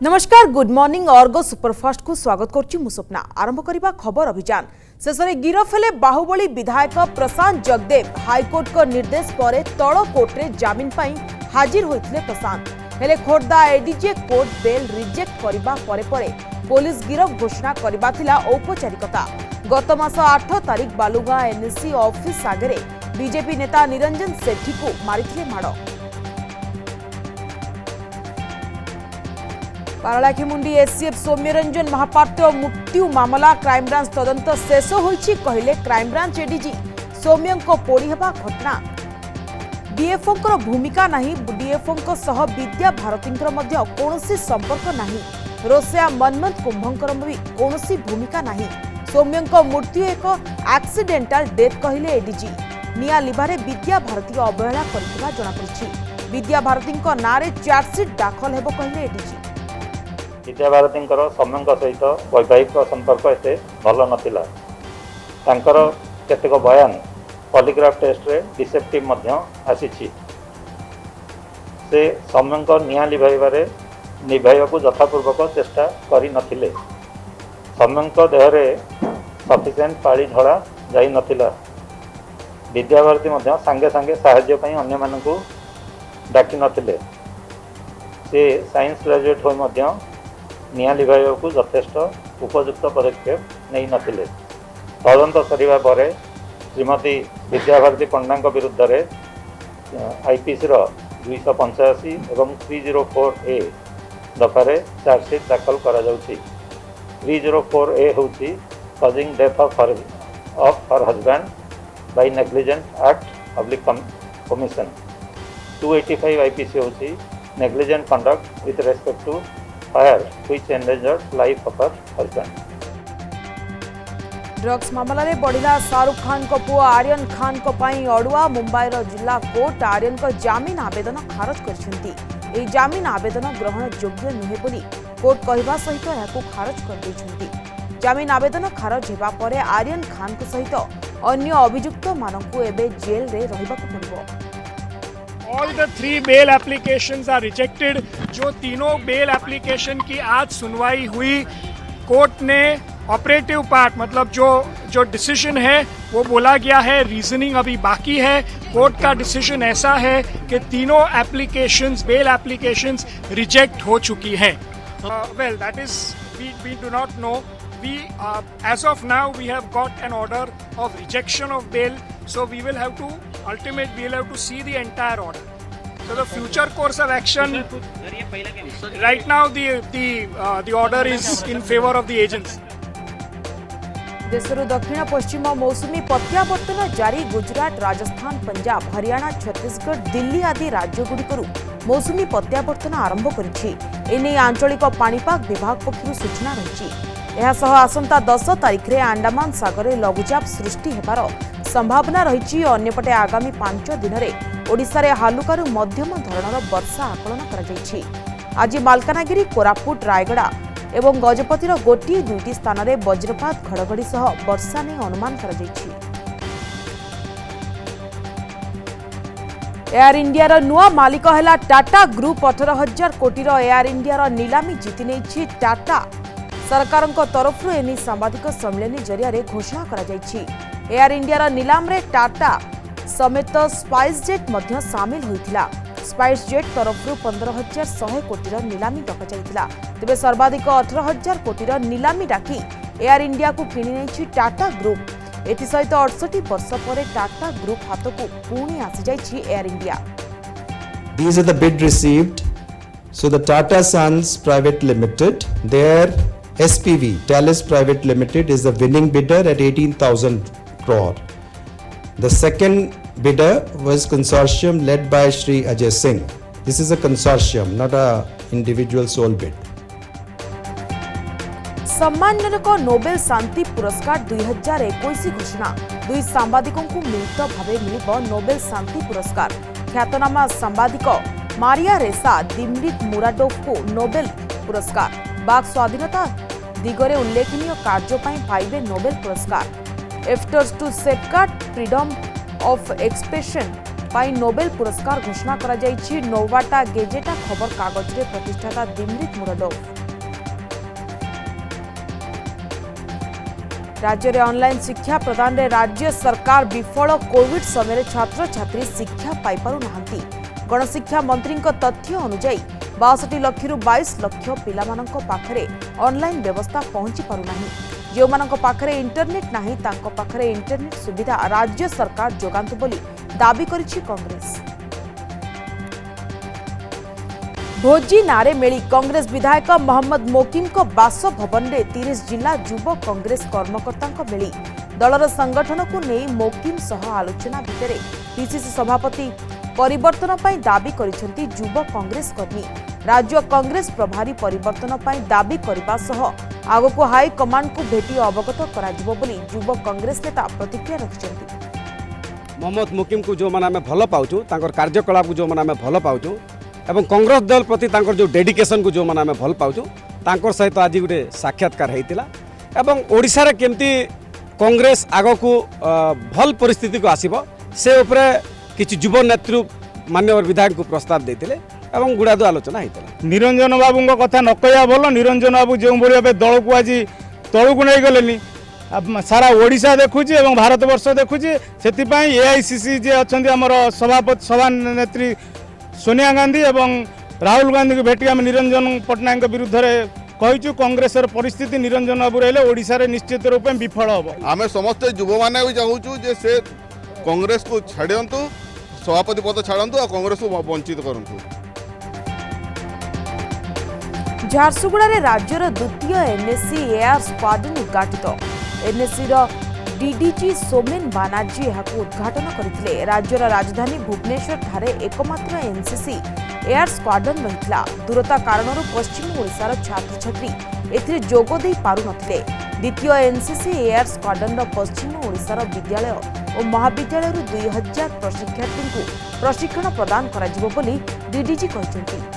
नमस्कार good morning Ergo superfast को स्वागत करछि मु स्वप्ना। आरंभ करिबा खबर अभियान। शेषरे गिरफ हेले बाहुबली विधायक प्रशांत जगदेव। हाईकोर्ट को निर्देश पर तल कोर्ट रे जामिन पाई हाजिर होइथिले प्रशांत। हेले Khordha ADJ court bell reject करिबा परे पुलिस गिरफ घोषणा करिबा थिला औपचारिकता। गत मास 8 तारिख बालुगा एनएससी ऑफिस आगरे बीजेपी नेता निरंजन सेठी को मारिथिले माड़। पारलाखिमुंडी एससीएफ सौम्यरंजन महापात्र मृत्यु मामला क्राइमब्रांच तदंत शेष होइछि कहिले क्राइमब्रांच एडीजी। सौम्यंको पोड़ी हेबा घटना डीएफओ भूमिका नहीं। डीएफओ सह विद्या भारतींकर मध्य कोनोसी संपर्क नहीं। रोसिया मनमथ कुंभंकर भी कोनोसी भूमिका नहीं। सौम्यंको मृत्यु एक एक्सीडेंटल डेथ कहिले एडीजी। निया लिबारे विद्या भारती अवहेला करथिबा जणा पड़िछि। विद्या भारतींको नारे चार्जशीट दाखल हेबो कहिले एडीजी। विद्या भारती सौम्य सहित वैवाहिक संपर्क एते भल नाला। केतेक बयान पॉलीग्राफ टेस्ट रे डिसेप्टिव आसी। से सौम्य निया लिभाइबारे निभाइबाकू यथापूर्वक चेष्टा करि नथिले। सौम्य देहरे सफिशिएंट पाली ढला जाई नथिला। विद्या भारती सांगे सांगे साहाय्य पई अन्य मानकू डाकी नथिले। से साइंस ग्रेजुएट होई निया लिभाइबाकू यथेष्ट उपयुक्त पदक्षेप नहीं नथिले। तदंत सरिबा परे श्रीमती विद्या भारती पंडा विरुद्ध रे आईपीसी 285 एवं 304A दफारे चार्जशीट दाखल करा जाउछि। 304A होउछि causing death of her husband by negligent act public commission. 285 IPC होउछि negligent conduct with respect to fire which endangered life of her husband. Drugs मामला रे बढ़िला शाहरुख खान को पुआ आर्यन खान को पाई अड़ुआ। मुंबईर जिला कोर्ट आर्यन को जामिन आवेदन खारज करछंती। एही जामिन आवेदन ग्रहण योग्य नुहे बोली कोर्ट कहवा सहित याकू खारज कर दैछंती। जामिन आवेदन खारज हेबा परे आर्यन खान को सहित अन्य अभियुक्त मानकू एबे जेल रे रहिबाकू पड़िबो। All the 3 bail applications are rejected। जो तीनों बेल एप्लीकेशन की आज सुनवाई हुई, कोर्ट ने ऑपरेटिव पार्ट मतलब जो डिसीजन है वो बोला गया है। रीजनिंग अभी बाकी है। कोर्ट का डिसीजन ऐसा है कि तीनों एप्लीकेशंस बेल एप्लीकेशंस रिजेक्ट हो चुकी हैं। Well that is we do not know. We as of now we have got an order of rejection of bail, so we will have to see the entire order. So the future course of action right now the order is in favor of the agents. देशर दक्षिण पश्चिम मौसुमी प्रत्यावर्तन जारी। गुजरात, राजस्थान, पंजाब, हरियाणा, छत्तीसगढ़, दिल्ली आदि राज्यगुड़िकरू मौसुमी प्रत्यावर्तन आरंभ करिछि। एने आंचलिक पाणीपाग विभाग पक्षरु सूचना रहिछि। एहासह आसंता 10 तारिख रे अंडमान सागर रे लघुचाप सृष्टि हेबार संभावना रहिछि। अन्यपटे आगामी 5 दिन रे ओडिसा रे हालुकारु मध्यम धरणर वर्षा आकलन करा जायछि। आज मालकानगिरी, कोरापुट, रायगड़ा एवं गजपतिर गोटी 2टी स्थान रे वज्रपात घड़घड़ी सह वर्षा ने अनुमान करा जायछि। एयर इंडिया नुआ मालिक हैला टाटा ग्रुप। 18,000 कोटी एयर इंडिया नीलामी जीति नेछि टाटा। सरकार तरफ एने सांबादिक सम्मेलन जरिया घोषणा करा जायछि। एयर इंडिया नीलाम रे टाटा समेत स्पाइस जेट मध्य सामिल होइथिला। स्पाइस जेट तरफ 15,100 कोटी नीलामी डका जाइथिला। तेबे सर्वाधिक 18,000 कोटी नीलामी डाकी एयर इंडिया को किनि नेछि टाटा ग्रुप। एथि सहित 68 वर्ष पर टाटा ग्रुप हाथ को पुणी आसी जाइछि Air India. These are the bid received. So the Tata Sons Private Limited, their SPV, Talis Private Limited, is the winning bidder at 18,000 crore. The second bidder was consortium led by Shri Ajay Singh. This is a consortium, not a individual sole bid. सम्मानजनक Nobel शांति पुरस्कार 2021 घोषणा। 2 सांबादिकों को मिलित भावे मिलिबो Nobel शांति पुरस्कार। ख्यातनामा सांबादिक मारिया रेसा दिमरित मुराडोव को Nobel पुरस्कार। वाक स्वाधीनता दिगरे उल्लेखनीय कार्य पाइबे नोबेल पुरस्कार। Efforts to safeguard freedom of expression पाई नोबेल पुरस्कार घोषणा करा जायछि। नोवाटा गेजेटा खबर कागज रे प्रतिष्ठाता दिमरित मुराडोव। राज्य में ऑनलाइन शिक्षा प्रदान में राज्य सरकार विफल कोविड समय छात्र छात्री शिक्षा पाई पारु नाहंती। गणशिक्षा मंत्री तथ्य अनुसार 62 लाख रु 22 लाख पिलामानंक पाखरे ऑनलाइन व्यवस्था पहुंची पारु नाही। जो मानंक पाखरे इंटरनेट नाही तांको पाखरे इंटरनेट सुविधा राज्य सरकार जोगांतु बोली दाबी करिछि कांग्रेस। भोजी नारे मेली कांग्रेस विधायक मोहम्मद मोकिम को बासभवन में 30 जिला युव कांग्रेस कर्मकर्ता मेली। दलर संगठन को नहीं मोकिम सह आलोचना भितर पीसीसी सभापति परिवर्तन पर दाबी करिसेंती युव कांग्रेस कर्मी। राज्य कांग्रेस प्रभारी परिवर्तन पर दाबी करने सह आगको हाई कमांड को भेटी अवगत कराजिबो बोली युव कांग्रेस नेता प्रतिक्रिया रखिसेंती। मोहम्मद मुकिम को जो माने भल पाउछु तांकर कार्यकलाप को जो माने भल पाउछु एवं कांग्रेस दल प्रति तांकर जो डेडिकेशन को जो माने भल पाउछु तांकर सहित आज गोटे साक्षात्कार हेतिला एवं ओडिसा रे केमती कांग्रेस आगको भल परिस्थिति को आसीबो से ऊपर किछि युव नेतृत्व माननीय विधायक को प्रस्ताव देथिले एवं गुड़ादु आलोचना होता। निरंजन बाबू कथा न कहया भल। निरंजन बाबू जो भाई दल को आज तलू नहीं गले सारा ओडिशा देखुची एवं भारत वर्ष देखुची से एआईसीसी जे अच्छा आमर सभापति सभा नेत्री सोनिया गांधी एवं राहुल गांधी को भेटी आम निरंजन पट्टनायक विरुद्ध कहीचु कांग्रेस परिस्थिति निरंजन बाबू रहे ओडिशा रे निश्चित रूप में विफल हम। आम समस्त युव मैंने भी चाहूँ जे से कांग्रेस को छाड़ू सभापति पद छाड़ू और कांग्रेस को वंचित करूँ। झारसुगुड़ा रे राज्यर द्वितीय एनएससी एआर स्क्वाड्रन उद्घाटित। एनएससी डीडीजी सोमेन बानार्जी यहां उद्घाटन करथिले। राज्यर राजधानी भुवनेश्वर ठारे एकमात्र एनसीसी एआर स्क्वाड्रन रहितला। दूरता कारणରୁ पश्चिम ओडिशार छात्र छात्री एथिरे जोग देई पारु नथिले। द्वितीय एनसीसी एआर स्क्वाड्रन पश्चिम ओडिशार विद्यालय और महाविद्यालय 2000 प्रशिक्षार्थी को प्रशिक्षण प्रदान कराजिबो बोली डीडीजी कहिसंती।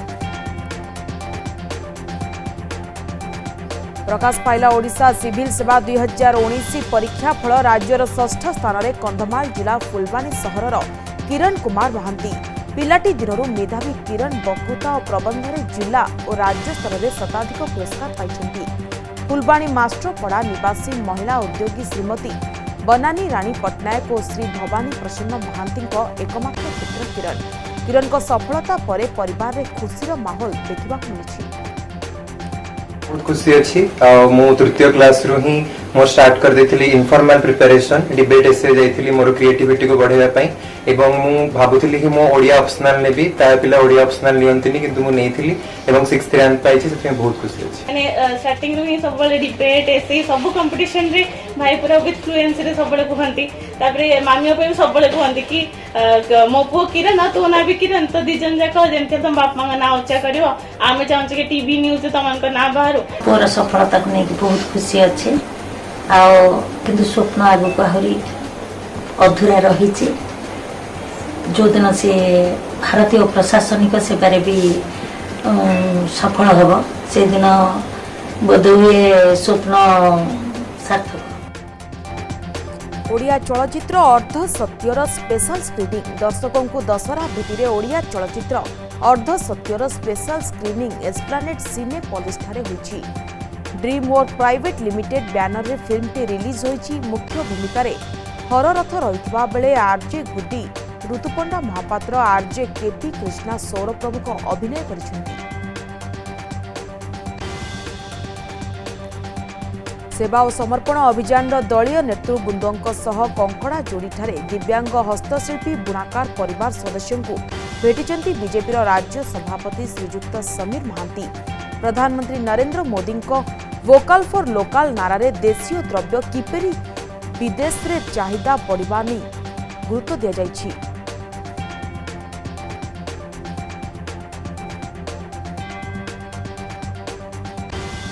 प्रकाश पाइला ओडिशा सिविल सेवा 2019 परीक्षा फल राज्यर 6ठ स्थान में कंधमाल जिला फुलबाणी सहरर किरण कुमार महांती। पिलाटी दिनरू मेधावी किरण बक्तृता और प्रबंध में जिला और राज्य स्तर में शताधिक पुरस्कार पाइछंती। फुलबाणी मास्टरपड़ा निवासी महिला उद्योगी श्रीमती बनानी राणी पट्टनायक और श्री भवानी प्रसन्न महांती एकमात्र पुत्र किरण को सफलता पर परिवार में खुशीर माहौल देखा मिली। बहुत खुशी अच्छी मु तृतीय क्लास रू ही मोर स्टार्ट कर देथिली इनफॉर्मल प्रिपरेशन डिबेट एसे जाइथिली मोर क्रिएटिविटी को बढ़ावा पई एवं मु भाबुथिली कि मो ओडिया ऑप्शनल ने भी ता पिला ओडिया ऑप्शनल लियंतिनी किंतु मु नेथिली एवं 6th रैंक पाइछि सेते बहुत खुशी अछि। माने स्टार्टिंग रू ही सब बले डिबेट एसे सब कंपटीशन रे भाई पूरा विथ फ्लुएंसी रे सब बले कहंती तापरे मामिया पे सब बले कहंती कि मो पो किरण तो ना भी किरण तो दिजन जा कह जेन के तुम बाप मांगा ना उच्चा करियो आमे चाहन्छ कि टीवी न्यूज तमन को ना बाहर पूरा सफलता को नहीं बहुत खुशी अच्छे किंतु स्वप्न आगु को आहरी अधूरा रही जो दिन से भारतीय प्रशासनिक सेवारे भी सफल हम से दिन बोधहुए स्वप्न सार्थक। ओडिया चलचित्र अर्ध सत्यर स्पेशल स्क्रीनिंग दर्शकों को दशहरा भेटी ओडिया चलचित्र अर्ध सत्यर स्पेशल स्क्रीनिंग एस्प्लानेड सिनेपोलिस ठारे होईछि। Dream Work Private Limited banner रे फिल्म टी रिलीज होईछि। मुख्य भूमिका रे हररथ रहितबा बेले RJ Guddi Rituparna Mahapatra RJ KP Krishna Saurabh प्रमुख अभिनय करिसेंति। सेवा और समर्पण अभियान दलीय नेतृवृंदों सह कंकड़ा जोड़ी दिव्यांग हस्तशिल्पी बुणाकार परिवार सदस्यों को भेटिचंती बीजेपी राज्य सभापति श्रीजुक्त समीर महांती। प्रधानमंत्री Narendra Modi vocal for local नारे देशीय द्रव्य किपरि विदेश रे चाहिदा बढ़िबा नै गुरुत्व दिया जायछि।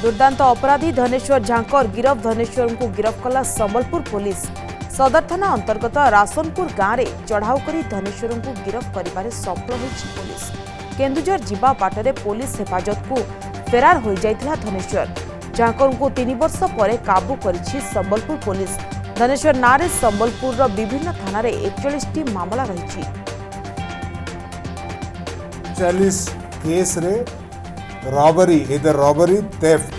दुर्दांत अपराधी धनेश्वर झांकर गिरफ। धनेश्वर को गिरफ कला संबलपुर पुलिस। सदर थाना अंतर्गत रासनपुर गांव में चढ़ाऊ कर धनेश्वर को गिरफ करिबारे सफल होइछि पुलिस। केन्दुझर जिबा बाटरे पुलिस हेफाजत को फेरार हो जाइथिला धनेश्वर। झांकर को 3 वर्ष पर काबू करिछि संबलपुर पुलिस। धनेश्वर नारे संबलपुर विभिन्न थाना रे 41टी मामला रही। 40 केस रे रॉबरी इधर robbery theft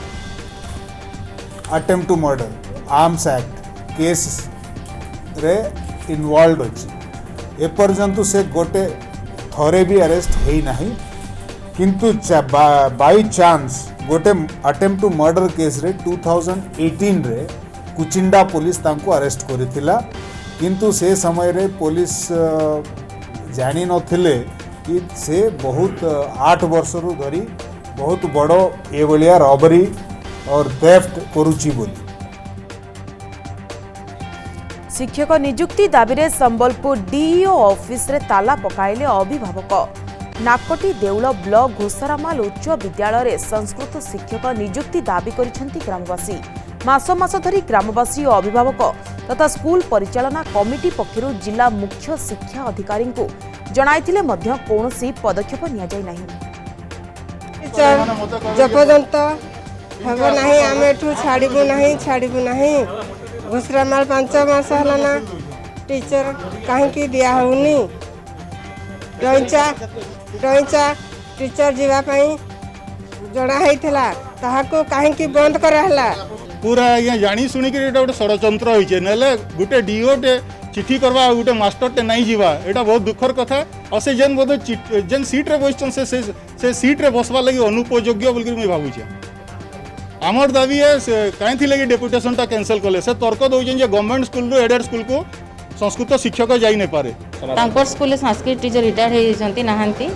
attempt to murder arms act case रे इन्वॉल्व अच्छी एपर्यंत से गोटे थरे भी अरेस्ट है नहीं किंतु बाई चांस गोटे अटेम्प्ट टू मर्डर केस रे 2018 रे कुचिंडा पुलिस तांको अरेस्ट करिथिला किंतु से समय रे पुलिस जानी नथिले कि से बहुत 8 वर्ष रु धरी बहुत बड़ ए भलिया रॉबरी और थेफ्ट करुची बोली। शिक्षक नियुक्ति दाबी रे संबलपुर डीईओ ऑफिस रे ताला पकाइले अभिभावक नाकटी देउल ब्लॉक घोषरामाल उच्च विद्यालय रे संस्कृत शिक्षक नियुक्ति दाबी करिसेंती ग्रामवासी मास धरी ग्रामवासी और अभिभावक तथा स्कूल परिचालना कमिटी पक्षरु जिला मुख्य शिक्षा अधिकारी को जणाइथिले मध्य कोनोसी पदक्षेप निया जाय नाही। जपर्यंत हम नहीं आम एठू छाड़बू नहीं घोषरामाल 5 मास है टीचर कहीं दिया होनी रईचा टीचर जीवाई जड़ाई ताको कहीं बंद कराला पूरा आज्ञा जानी शुणिक गोटे षड़यंत्र होइछे नले गोटे डीओटे चिठी करवा गोटे मास्टरटे नहीं जीवा एटा बहुत दुखर कथा और से जेन बोधे जेन सीट रे बसछन से सीट रे बसवा लगी अनुपयोग्य बोल मुझे भावुछे। आमर दाबी है कहीं थी लगी डेपुटेशनटा कैंसल कले से तर्क दौन जे गवर्नमेंट स्कूल रो एडेड स्कूल को संस्कृत शिक्षक जाई नहीं पारे तांकर स्कूल संस्कृत टीचर रिटायर्ड हो जाती नहांती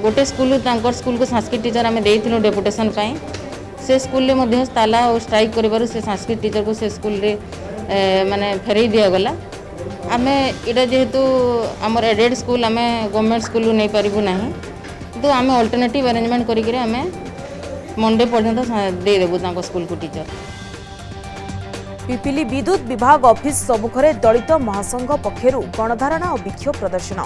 गोटे स्कूल तांकर स्कूल को संस्कृत टीचर आम देइथिलु डेपुटेशन पाई से स्कूल रे मध्य ताला और स्ट्राइक करिबारु से संस्कृत टीचर को से स्कूल रे माने फेरई दिया गला आमे इडा जेहेतु हमर एडेड स्कूल आमे गवर्नमेंट स्कूल नहीं पारिबु नाही तो आमे अल्टरनेटिव अरेंजमेंट करी करे आमे मंडे पर्यंत दे देबु तांको स्कूल को टीचर। पिपिली विद्युत विभाग ऑफिस सम्मुखरे दलित महासंघ पक्षरु गणधारणा और विक्षोभ प्रदर्शन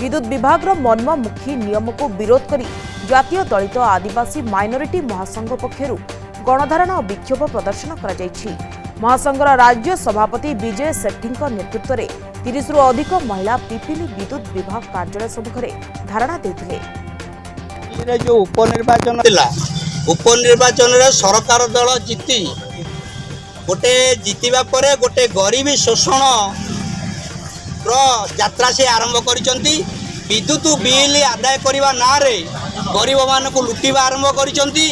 विद्युत विभाग मर्ममुखी नियम को विरोध करी जातीय दलित आदिवासी माइनोरिटी महासंघ पक्षरु गणधारणा और विक्षोभ प्रदर्शन करा जायछि। महासंघर राज्य सभापति विजय सेट्टी नेतृत्व में 30 रु अधिक महिला पिपिली विद्युत विभाग कार्यालय सम्मुखरे धारणा देथिले। जो उपनिर्वाचन उपनिर्वाचन सरकार दल जीति गोटे जीतिबा परे गोटे गरीबी शोषण यात्रा से आरंभ करिसंती विद्युत बिल आदाय करने ना रे गरीब मान को लुटिबा आरंभ करिसंती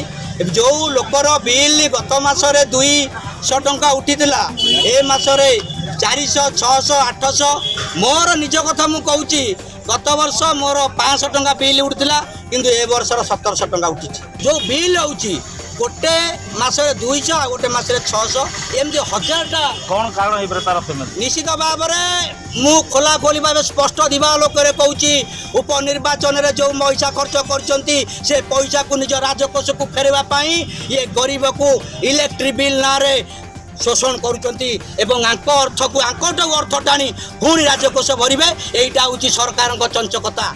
जो लोकर बिल गत मासरे 200 टंका उठीला ए मासरे 400 600 800 मोर निज कथा मु कहूची गत वर्ष मोर 500 टंका बिल उठीला किंतु ए वर्ष 1700 टंका उठी जो बिल होची गोटे मासरे 200 गोटे मासरे 600 एमती 1000टा कौन कारण है तार निश्चित भाव में मु खोला खोली भाव स्पष्ट दिवा लोक कहूँ उपनिर्वाचन में जो पैसा खर्च करते से पैसा को निज राजकोष को फेरवाई ये गरीब को इलेक्ट्रिक बिल ना रे शोषण करुँच अर्थ को आंकटू अर्थ टाणी पुणी राजकोष भरवे यहीटा हूँ सरकार चंचकता।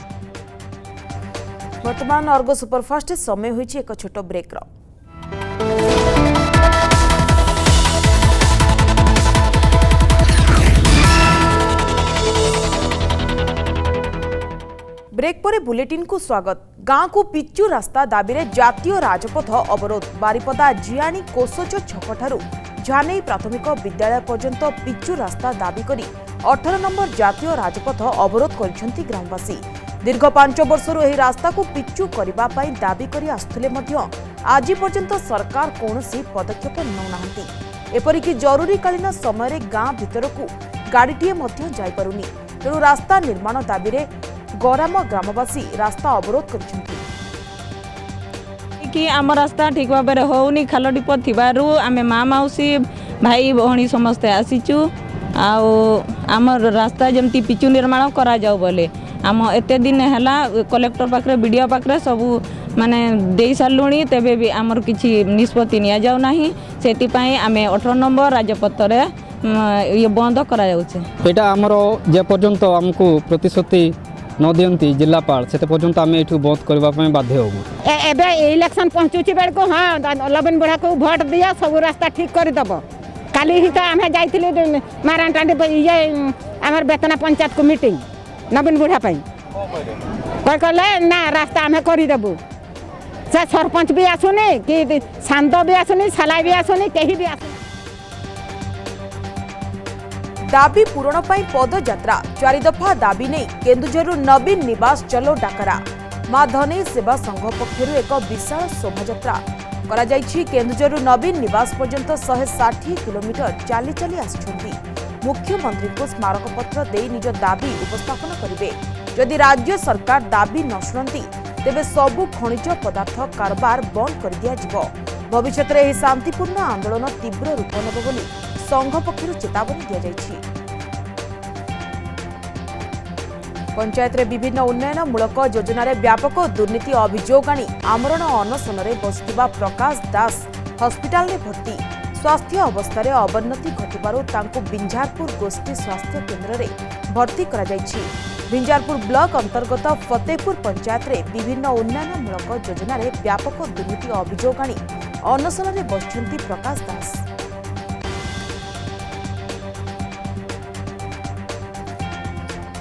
वर्तमान अर्गो सुपरफास्ट समय होइछि एक छोट ब्रेक रो। ब्रेक पर बुलेटिन को स्वागत। गांव को पिचु रास्ता दाबी रे जातीय राजपथ अवरोध बारिपदा जियाणी कोसोच छकठारू झानेई प्राथमिक विद्यालय पर्यंत पिचु रास्ता दाबी करी 18 नंबर जातीय राजपथ अवरोध करिसेंती ग्रामवासी। दीर्घ 5 वर्षरू एही रास्ता को पिचु करिबा पई दाबी करी आस्थुले मध्य आज पर्यंत सरकार कोनोसी पदक्षेप नौनाहांती एपरिकी जरूरीकालीन समय गां भितरकू गाड़ीटीए मध्य जाई पारुनी तेणु रास्ता निर्माण दाबी रे गौराम ग्रामवासी रास्ता अवरोध करिसेंती कि आम रास्ता ठीक भाव में होनी खाल ढीप थी आम माँ मौसी भाई भौणी समस्ते आसीचु आम रास्ता जमती पिचु निर्माण करा जाऊ बोले आम एत दिन है कलेक्टर पाखे बीडीओ पाखे सबू माने दे सारूँ तेबे भी आमर किसी निष्पत्ति नि जाऊ ना से आम 18 नंबर राजपथ ये बंद करा आमर जे पर्यंत आमको प्रतिश्रुति न दियंती जिलापाल से पर्यंत आम ये बंद करने बाध्य होबू। एबे इलेक्शन पहुँचुची बेल को हाँ लबन बुढ़ा को भोट दिया सब रास्ता ठीक करदेव काली ही तो आम जाइए माराटाँडी ये आम बेतना पंचायत को मीटिंग नवीन बुढ़ा कहले ना रास्ता आम करदेबू से सरपंच भी आसुनी कि सांद भी आसुनी साला भी आसुनी कहीं भी आसुनी। दाबी पूरण पर पदयात्रा 4 दफा दाबी नहीं केन्दुझर नवीन निवास चलो डाकरा मां धनई सेवा संघ पक्षर एक विशाल शोभायात्रा करा जायछि। केन्दुझर नवीन निवास पर्यंत 160 किलोमीटर चली चली आसिछन्ति। मुख्यमंत्री को स्मारकपत्र दे निज दाबी उपस्थापन करेंगे। जदि राज्य सरकार दाबी न शुणती तेबे सबु खनिज पदार्थ कारबार बंद कर दिया जिवो। भविष्य में शांतिपूर्ण आंदोलन तीव्र रूप नेब बोली संघ पक्षर चेतावनी दिया जायछि। पंचायत रे विभिन्न उन्नयनमूलक योजन व्यापक दुर्नीति अभियोग आनी आमरण अनशन बसुवा प्रकाश दास हस्पिटाल में भर्ती। स्वास्थ्य अवस्था अवनति घटू बिंझारपुर गोष्ठी स्वास्थ्य केन्द्र में भर्ती करा जायछि। बिंझारपुर ब्लॉक अंतर्गत फतेहपुर पंचायत रे विभिन्न उन्नयनमूलक योजन व्यापक दुर्नीति अभियोग आनी अनशन में बसिछन्ति प्रकाश दास।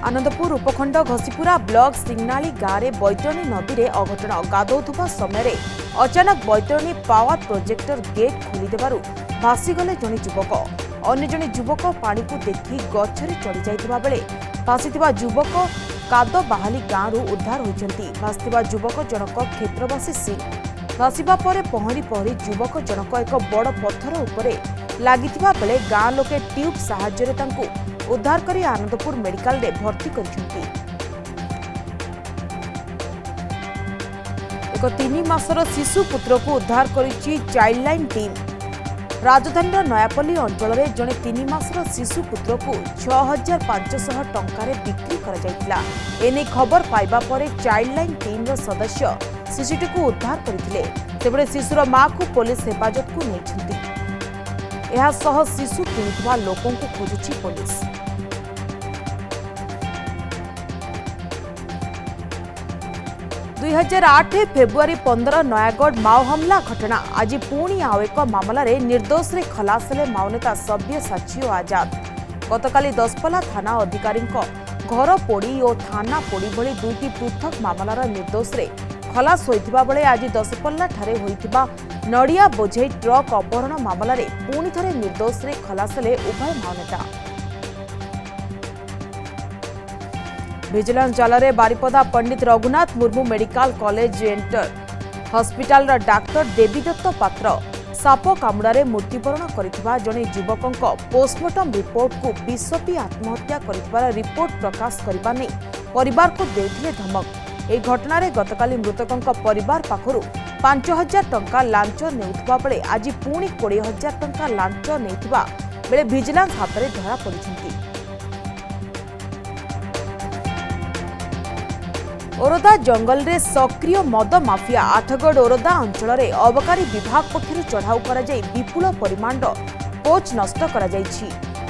आनंदपुर उपखंड घसीपुरा ब्लॉक सिंगनाली गाँव में बैतरणी नदी में अघटन गाधौथुवा समय अचानक बैतरणी पावर प्रोजेक्टर गेट खोलीदेवारु भासीगले जड़े युवक। अन्य जड़े युवक पानी को देखि गछरे चढ़ी जाइतिबा बेले भासीथिबा युवक काद बाहाली गाँव उद्धार होइछन्ति। भासीथिबा युवक जनक क्षेत्रवासी सिंह। भासीबा परे पहरी पहरी युवक जनक एक बड़ पत्थर उपरे लागिथिबा बेले गाँ लोके ट्यूब साहाय्य तांकु उद्धार करी आनंदपुर मेडिकल रे भर्ती करिसेंति। एक 3 मासर शिशु पुत्र को उद्धार करिछि चाइल्डलाइन टीम। राजधानी नयापल्ली अंचल में जड़े 3 मासर शिशु पुत्र को 6500 टंकार बिक्री करा जायतिला। एने खबर पाइबा परे चाइल्डलाइन टीम सदस्य शिशुटी को उद्धार करथिले। सेबळे शिशुर मां को पुलिस हेफाजत को नेछंती। एहा सह शिशु किणुवा लोकों को खोजुछि पुलिस। फेब्रुआरी 15 नयागढ़ माओ हमला घटना आज पुणी आउ एक मामलें निर्दोष रे खलास हेले माओनेता सब्यसाची और आजाद। गतकाली दसपल्ला थाना अधिकारी घर पोड़ी और थाना पोड़ी भली दुईटी पृथक मामलार निर्दोष रे खलास होइथिबा बेले आज दसपल्ला ठारे होइथिबा नड़िया बोझे ट्रक अपहरण मामलें पुणी थरे निर्दोष रे खलास हेले उभय माओनेता। विजिलेंस जाल में Baripada Pandit Raghunath Murmu Medical College and Hospital doctor देवीदत्त पात्र साप कामुड़े मृत्युवरण कर जड़े युवक पोस्टमार्टम रिपोर्ट को विष पी आत्महत्या कर रिपोर्ट प्रकाश करने नहीं परिवार को देते धमक। यह घटना गतकाली मृतकों परिवार पाखु 5000 टंका लांच नेउथबा बेले आज पुणी 20,000 टंका लांच नेउथबा बेले विजिलेंस हाथ में धरा पड़िछन्ति। ओरदा जंगल रे सक्रिय मद माफिया आठगढ़ ओरदा अंचल रे अबकारी विभाग पक्षर चढ़ाऊ करा जाई विपुल परिमाण पोच नष्ट करा जाईछि।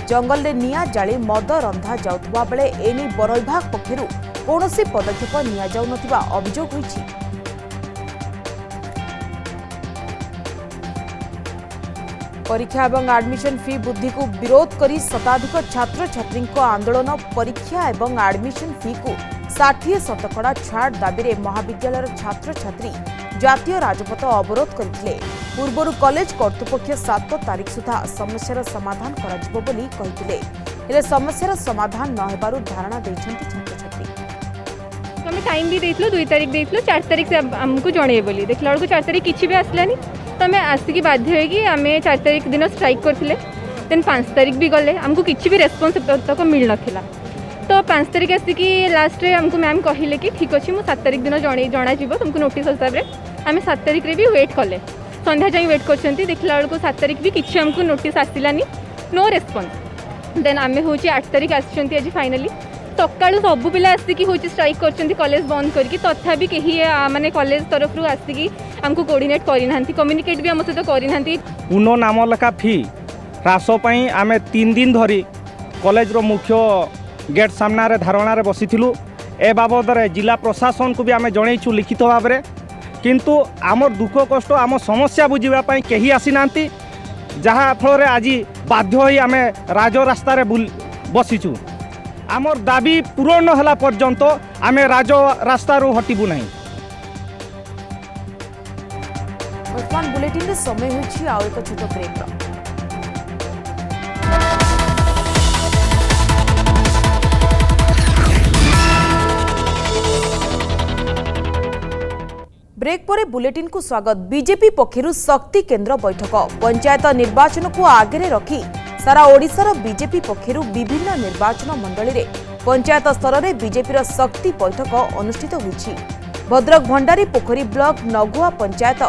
जंगल रे निया जाली मद रंधा जाउथबा बेले एनी वन विभाग पक्षर कौनसी पदक्षेप निया जाउ नथिबा अभियोग होईछि। परीक्षा एवं एडमिशन फी वृद्धि को विरोध करी शताधिक छात्र छात्री आंदोलन। परीक्षा एवं एडमिशन फी को 60% छाड़ दाबी महाविद्यालय छात्र छात्री जातीय राजपथ अवरोध करथिले। पूर्व कॉलेज कर्तृपक्ष 7 तारीख सुधा समस्यार समाधान कराजिबो बोली कहिथिले। हेले समस्यार समाधान न हेबारु धारणा दैछन्ति छात्र छात्री। हमें टाइम भी देइथलो 2 तारीख देइथलो 4 तारीख से हमको जणे बोली देखला बेलको 4 तारीख किछि भी आसलानी तो हमें आसिकी बाध्य होगी आमे 4 तारीख दिन स्ट्राइक करथिले। देन 5 तारीख भी गले हमको किछि भी रेस्पॉन्स तक मिल नथिला। तो 5 तारीख आसिकी लास्ट रे हमको मैम कहले कि ठीक अच्छे मुझे 7 तारीख दिन जना जीव तुमको नोटिस हिसाब से आम 7 तारीख रे भी वेट कले संध्या जाए वेट कर देखला बेलू 7 तारीख भी किसी हमको नोटिस आसलानी नो रेस्पॉन्स। देन आम हूँ 8 तारीख आसी आज फाइनाली सका सबू पिला आसिकी हूँ स्ट्राइक कर कॉलेज बंद करके तथापि कहीं माने कॉलेज तरफ आसिकी हमको कोऑर्डिनेट करना कम्युनिकेट भी आम सहित करना। पुनः नाम लेखा फी ह्रास आम 3 दिन धरी कॉलेज रो मुख्य गेट सामना धारणा बसी ए बाबद जिला प्रशासन को भी आम जनईचु लिखित भाव में किंतु आमर दुख कष्ट आम समस्या बुझापी कहीं आसी ना जहाँ फल आज बाध्य होई आम राजरास्तार बसीचु। आमर दाबी पूरण होला पर्यंत आम राजरास्तार हटिबू नहीं। वर्तमान बुलेटिन समय होइछि आउ एक छोट ब्रेक। ପରେ ବୁଲେଟିନକୁ ସ୍ୱାଗତ। ବିଜେପି ପକ୍ଷରୁ ଶକ୍ତି କେନ୍ଦ୍ର ବୈଠକ ପଞ୍ଚାୟତ ନିର୍ବାଚନକୁ ଆଗରେ ରଖି ସାରା ଓଡ଼ିଶାର ବିଜେପି ପକ୍ଷରୁ ବିଭିନ୍ନ ନିର୍ବାଚନ ମଣ୍ଡଳୀରେ ପଞ୍ଚାୟତ ସ୍ତରରେ ବିଜେପିର ଶକ୍ତି ବୈଠକ ଅନୁଷ୍ଠିତ ହୋଇଛି। ଭଦ୍ରକ ଭଣ୍ଡାରୀ ପୋଖରୀ ବ୍ଲକ ନଗୁଆ ପଞ୍ଚାୟତ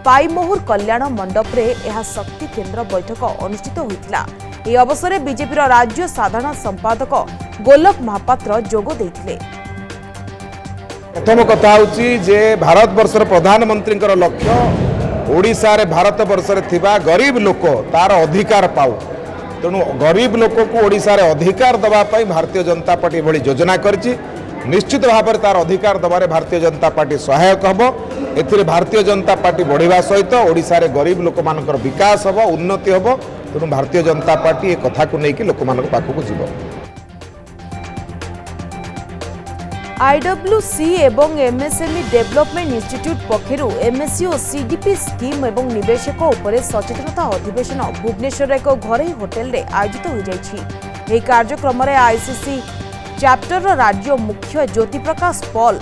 ପାଇମହୁର କଲ୍ୟାଣ ମଣ୍ଡପରେ ଏହା ଶକ୍ତି କେନ୍ଦ୍ର ବୈଠକ ଅନୁଷ୍ଠିତ ହୋଇଥିଲା। ଏହି ଅବସରରେ ବିଜେପିର ରାଜ୍ୟ ସାଧାରଣ ସମ୍ପାଦକ ଗୋଲକ ମହାପାତ୍ର ଯୋଗ ଦେଇଥିଲେ। प्रथम कथा होची जे भारत वर्षर प्रधानमंत्री लक्ष्य ओडिशा रे भारत वर्ष रे थिबा गरीब लोक तार अधिकार पाऊ तेणु गरीब लोक को ओडिशा रे अधिकार दबा पाई भारतीय जनता पार्टी भली योजना करची। निश्चित भाव में तार अधिकार दबारे भारतीय जनता पार्टी सहायक हम। एथिरे भारतीय जनता पार्टी बढ़िबा सहित ओडिशा रे गरीब लोक मानकर विकास हम, उन्नति हम। तेणु भारतीय जनता पार्टी ए कथा को लेकिन लोक मान पाखक जीव। आईडब्ल्यूसी एवं एमएसएमई डेवलपमेंट इंस्टीट्यूट पक्षरु एमएससी और सीडीपी स्कीम एवं निवेशक उपरे सचेतनता अधिवेशन भुवनेश्वर एक घरोई होटेल रे आयोजित हो जाइछि। एही कार्यक्रम रे आईसीसी चैप्टर राज्य मुख्य ज्योति प्रकाश पॉल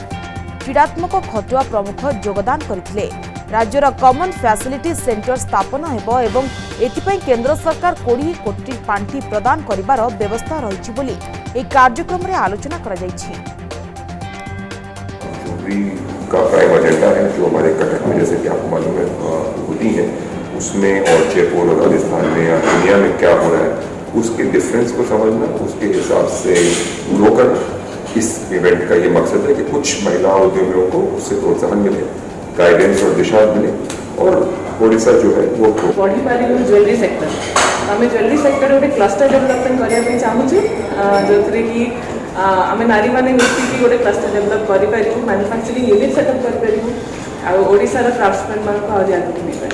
क्रीडात्मक खटुआ प्रमुख योगदान करथिले। राज्यर कॉमन फैसिलिटी सेंटर स्थापन हेबो एवं एथिपई केंद्र सरकार 20 कोटी पांठी प्रदान करिवार व्यवस्था रहिछि बोली एही कार्यक्रम रे आलोचना करा जाइछि। का प्राइम एजेंडा है जो हमारे कटक में जैसे कि आपको मालूम है होती है उसमें और जयपुर और राजस्थान में या दुनिया में क्या हो रहा है उसके डिफरेंस को समझना, उसके हिसाब से ग्रो करना। इस इवेंट का ये मकसद है कि कुछ महिला उद्यमियों को उससे प्रोत्साहन मिले, गाइडेंस और दिशा मिले और ओडिशा जो है वो बढ़ी पार ज्वेलरी सेक्टर आम ज्वेलरी सेक्टर गोटे क्लस्टर डेवलपमेंट करने चाहूँ जो कि आम नारी मैंने मिसिकी गोटे क्लस्टर डेवलप करूँ, मैन्युफैक्चरिंग यूनिट सेटअप करूँ ओडिशार क्राफ्ट्समैन मान आगे नहीं।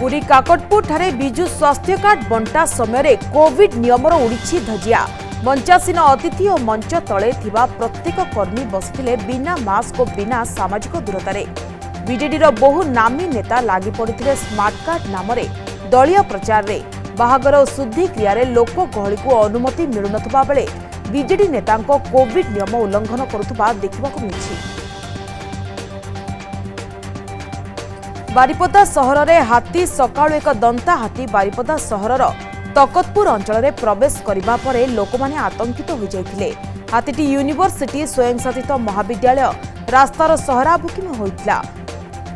पुरी काकटपुर ठारे बिजु स्वास्थ्य कार्ड बंटा समय कोविड नियमर उड़ी धजिया। मंचासीन अतिथि और मंच तले थिबा प्रत्येक कर्मी बसिथिले बिना मास्क और बिना सामाजिक दूरतारे। बीजेडीर बहु नामी नेता लागि पड़िथिले स्मार्ट कार्ड नामरे दलीय प्रचार रे। बाहागर और शुद्धि क्रिया रे लोक गहली को अनुमति मिलुनथबा बेले बीजेडी नेतांको कोविड नियम उल्लंघन करुथबा देखिबाकु मिलिछि। बारिपदा सहर रे हाथी सकाळु एक दंता हाथी बारिपदा सहरर तकतपुर अंचल रे प्रवेश करिबा परे लोक माने आतंकित हो जाइथिले। हाथीटी यूनिवर्सिटी स्वयंशासित महाविद्यालय रास्तार सहराभुकी में होइथिला।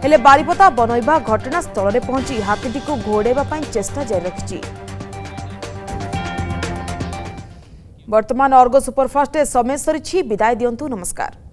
हेले बारिपदा वन विभाग घटनास्थल रे पहुंची हाथीटी को घोड़ेबा पई चेष्टा जारी रखिछि। वर्तमान अर्गो सुपरफास्ट समय सरिछि। विदाय दियंतु। नमस्कार।